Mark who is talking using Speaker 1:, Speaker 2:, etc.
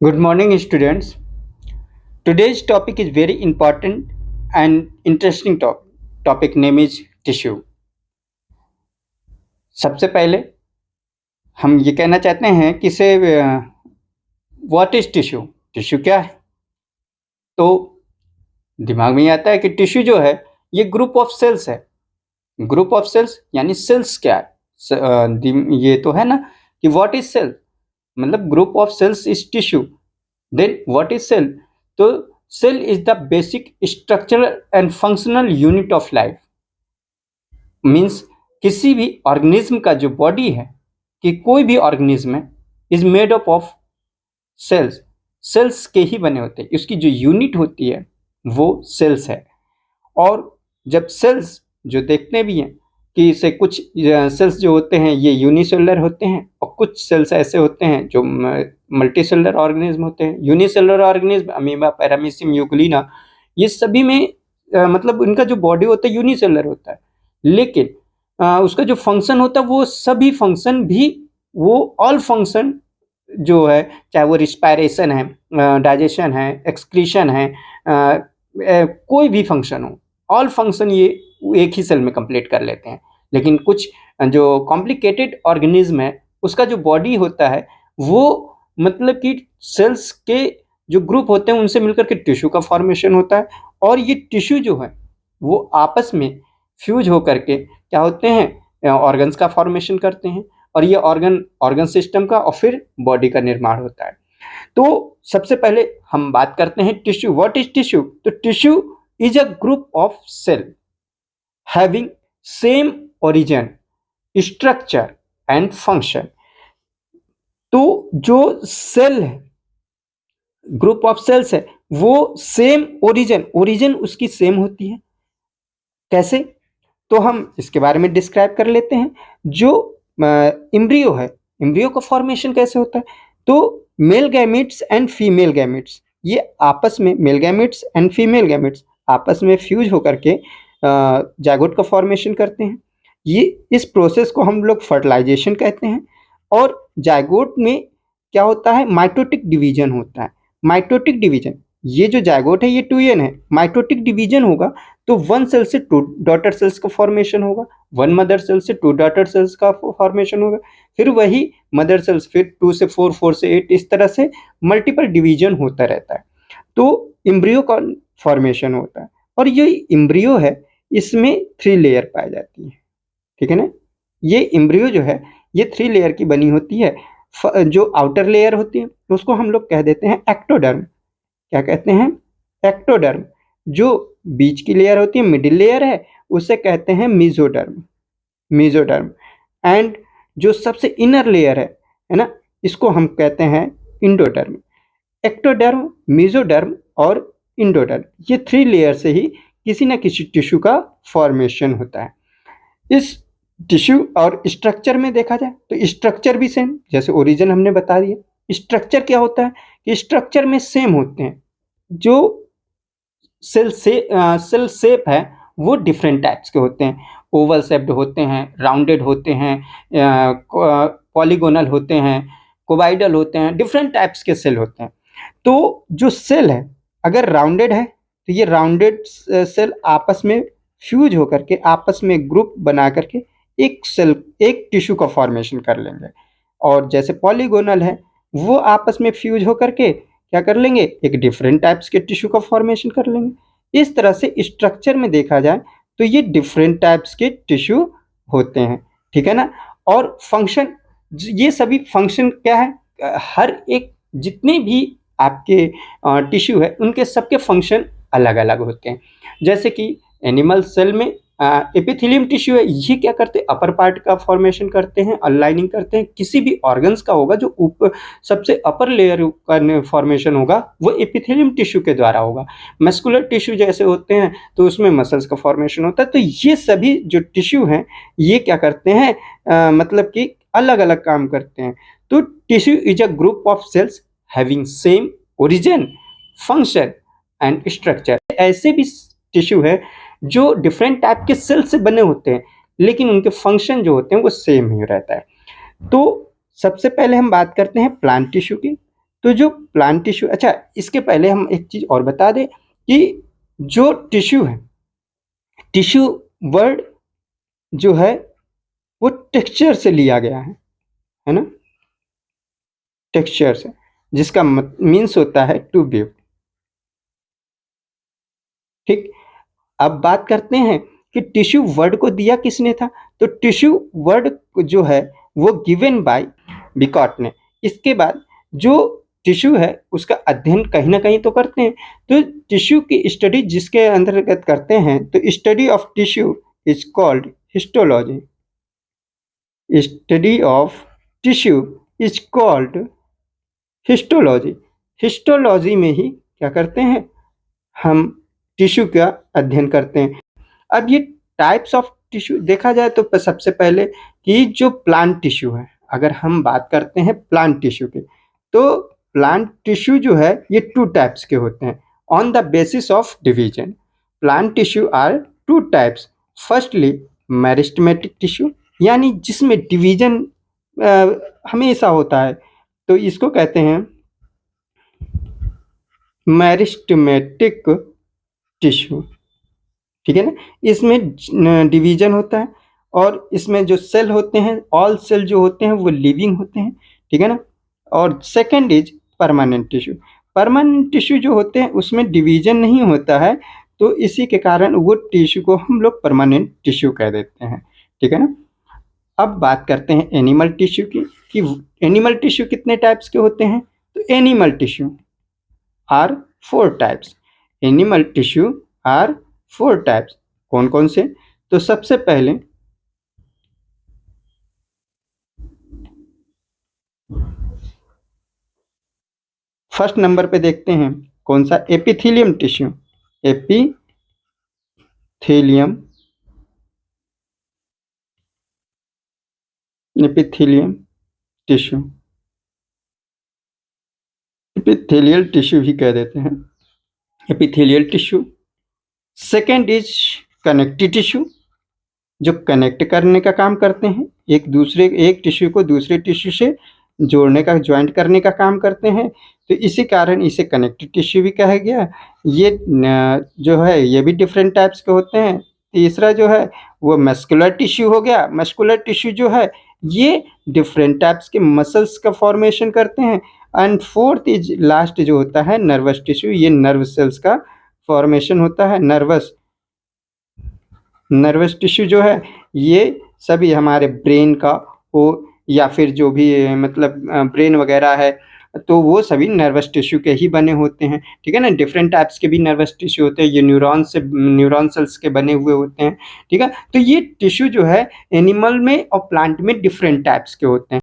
Speaker 1: Good morning, students. Today's topic is very important and interesting topic. Topic name is tissue. सबसे पहले हम ये कहना चाहते हैं कि से व्हाट इज टिश्यू। टिश्यू क्या है? तो दिमाग में आता है कि टिश्यू जो है ये ग्रुप ऑफ सेल्स है। ग्रुप ऑफ सेल्स यानी सेल्स क्या है? ये तो है ना कि व्हाट इज सेल, मतलब group of cells is tissue. Then what is cell? तो cell is the basic structural and functional unit of life. Means किसी भी ऑर्गेनिज्म का जो बॉडी है, कि कोई भी ऑर्गेनिज्म है, is made up of cells. Cells के ही बने होते हैं। इसकी जो यूनिट होती है वो सेल्स है। और जब सेल्स जो देखते भी हैं कि इसे कुछ सेल्स जो होते हैं ये यूनिसेलुलर होते हैं और कुछ सेल्स ऐसे होते हैं जो मल्टीसेलुलर ऑर्गेनिज्म होते हैं। Unicellular organism amoeba, paramecium, Euglena, ये सभी में मतलब उनका जो बॉडी होता है यूनिसेलुलर होता है, लेकिन उसका जो फंक्शन होता है वो सभी फंक्शन भी वो ऑल फंक्शन जो है, चाहे वो रिस्पायरेशन है, डाइजेशन है, एक्सक्रीशन है, कोई भी फंक्शन हो, ऑल फंक्शन ये एक ही सेल में कंप्लीट कर लेते हैं। लेकिन कुछ जो कॉम्प्लिकेटेड ऑर्गेनिज्म है उसका जो बॉडी होता है वो मतलब कि सेल्स के जो ग्रुप होते हैं उनसे मिलकर के टिश्यू का फॉर्मेशन होता है। और ये टिश्यू जो है वो आपस में फ्यूज होकर के क्या होते हैं, ऑर्गन्स का फॉर्मेशन करते हैं। और ये ऑर्गन सिस्टम का और फिर बॉडी का निर्माण होता है। तो सबसे पहले हम बात करते हैं टिश्यू। What is tissue? तो tissue is a group of cell having same origin, structure and function. तो जो सेल है, ग्रुप ऑफ सेल्स है, वो सेम ओरिजिन उसकी सेम होती है। कैसे? तो हम इसके बारे में डिस्क्राइब कर लेते हैं। जो एम्ब्रियो है, एम्ब्रियो का फॉर्मेशन कैसे होता है? तो male gametes and female gametes, ये आपस में, male gametes and female gametes आपस में फ्यूज होकर के जाइगोट का फॉर्मेशन करते हैं। ये इस प्रोसेस को हम लोग फर्टिलाइजेशन कहते हैं। और जाइगोट में क्या होता है? माइटोटिक डिवीजन होता है। माइटोटिक डिवीजन, ये जो जाइगोट है ये 2n है। माइटोटिक डिवीजन होगा तो वन सेल से 2 डॉटर सेल्स का फॉर्मेशन होगा, वन मदर सेल से 2 डॉटर सेल्स का फॉर्मेशन होगा, फिर वही मदर सेल्स फिर 2 से 4, 4 से 8, इस तरह से मल्टीपल डिवीजन होता रहता है। तो एम्ब्रियो का फॉर्मेशन होता है। और ये एम्ब्रियो है, इसमें 3 लेयर पाई जाती है। ठीक है ना? ये एम्ब्रियो जो है ये 3 लेयर की बनी होती है। जो आउटर लेयर होती है उसको हम लोग कह देते हैं एक्टोडर्म। क्या कहते हैं? एक्टोडर्म। जो बीच की लेयर होती है, मिडिल लेयर है, उसे कहते हैं मीजोडर्म। मीजोडर्म। एंड जो सबसे इनर लेयर है ना, इसको हम कहते हैं इंडोडर्म। एक्टोडर्म, मीजोडर्म और इंडोडर्म, ये 3 लेयर से ही किसी न किसी टिश्यू का फॉर्मेशन होता है। इस टिश्यू और स्ट्रक्चर में देखा जाए तो स्ट्रक्चर भी सेम, जैसे ओरिजिन हमने बता दिया। स्ट्रक्चर क्या होता है कि स्ट्रक्चर में सेम होते हैं। जो सेल शेप है वो डिफरेंट टाइप्स के होते हैं। ओवल शेप्ड होते हैं, राउंडेड होते हैं, पॉलीगोनल होते हैं, कोबाइडल होते हैं, डिफरेंट टाइप्स के सेल होते हैं। तो जो सेल है अगर राउंडेड है तो ये राउंडेड सेल आपस में फ्यूज होकर के आपस में ग्रुप बना करके एक सेल, एक टिश्यू का फॉर्मेशन कर लेंगे। और जैसे पॉलीगोनल है वो आपस में फ्यूज होकर के क्या कर लेंगे? एक डिफरेंट टाइप्स के टिश्यू का फॉर्मेशन कर लेंगे। इस तरह से स्ट्रक्चर में देखा जाए तो ये डिफरेंट टाइप्स के टिश्यू होते हैं। ठीक है ना? और फंक्शन, ये सभी फंक्शन क्या है? हर एक जितने भी आपके टिश्यू है उनके सबके फंक्शन अलग अलग होते हैं। जैसे कि एनिमल सेल में एपिथेलियम टिश्यू है, ये क्या करते हैं? अपर पार्ट का फॉर्मेशन करते हैं, अलाइनिंग करते हैं। किसी भी ऑर्गन्स का होगा जो ऊपर सबसे अपर लेयर का फॉर्मेशन होगा वो एपिथेलियम टिश्यू के द्वारा होगा। मस्कुलर टिश्यू जैसे होते हैं तो उसमें मसल्स का फॉर्मेशन होता है। तो ये सभी जो टिश्यू हैं ये क्या करते हैं? मतलब कि अलग अलग काम करते हैं। तो tissue is a group of sales having same origin, function and structure. ऐसे भी टिश्यू है जो डिफरेंट टाइप के सेल से बने होते हैं लेकिन उनके फंक्शन जो होते हैं वो सेम ही रहता है। तो सबसे पहले हम बात करते हैं प्लांट टिश्यू की। तो जो प्लांट टिश्यू, अच्छा इसके पहले हम एक चीज़ और बता दें कि जो टिश्यू है, टिश्यू वर्ड जो है वो टेक्सचर से लिया गया है ना, टेक्सचर से, जिसका मीन्स होता है टू व्यू। ठीक, अब बात करते हैं कि टिश्यू वर्ड को दिया किसने था। तो टिश्यू वर्ड जो है वो गिवन बाय बिकॉट ने। इसके बाद जो टिश्यू है उसका अध्ययन कहीं ना कहीं तो करते हैं, तो टिश्यू की स्टडी जिसके अंतर्गत करते हैं, तो study of tissue is called histology. Study of tissue is called histology. Histology में ही क्या करते हैं, हम टिश्यू का अध्ययन करते हैं। अब ये टाइप्स ऑफ टिश्यू देखा जाए तो सबसे पहले कि जो प्लांट टिश्यू है, अगर हम बात करते हैं प्लांट टिश्यू की, तो प्लांट टिश्यू जो है ये 2 टाइप्स के होते हैं on the basis of division. Plant tissue are 2 types. Firstly meristematic tissue, यानी जिसमें डिवीजन हमेशा होता है, तो इसको कहते हैं मेरिस्टेमेटिक टिश्यू। ठीक है ना, इसमें डिवीजन होता है और इसमें जो सेल होते हैं, ऑल सेल जो होते हैं वो लिविंग होते हैं। ठीक है ना, और second is permanent tissue. Permanent tissue जो होते हैं उसमें डिवीजन नहीं होता है, तो इसी के कारण वो टिश्यू को हम लोग परमानेंट टिश्यू कह देते हैं। ठीक है ना, अब बात करते हैं एनिमल टिश्यू की, कि एनिमल टिश्यू कितने टाइप्स के होते हैं। तो animal tissue are 4 types. Animal tissue are 4 types. कौन कौन से, तो सबसे पहले फर्स्ट नंबर पे देखते हैं कौन सा, epithelium tissue. Epithelium tissue, epithelial tissue ही कह देते हैं, epithelial tissue. Second is connective tissue, जो कनेक्ट करने का काम करते हैं, एक टिश्यू को दूसरे टिश्यू से जोड़ने का, ज्वाइंट करने का काम करते हैं, तो इसी कारण इसे कनेक्टिव टिश्यू भी कहा गया। ये जो है ये भी डिफरेंट टाइप्स के होते हैं। तीसरा जो है वो मस्कुलर टिश्यू हो गया। मस्कुलर टिश्यू जो है ये डिफरेंट टाइप्स के मसल्स का फॉर्मेशन करते हैं। एंड फोर्थ इज लास्ट जो होता है नर्वस टिश्यू, ये नर्व सेल्स का फॉर्मेशन होता है। नर्वस टिश्यू जो है ये सभी हमारे ब्रेन का हो या फिर जो भी मतलब ब्रेन वगैरह है, तो वो सभी नर्वस टिश्यू के ही बने होते हैं। ठीक है ना, डिफरेंट टाइप्स के भी नर्वस टिश्यू होते हैं, ये न्यूरॉन सेल्स के बने हुए होते हैं। ठीक है, तो ये टिश्यू जो है एनिमल में और प्लांट में डिफरेंट टाइप्स के होते हैं।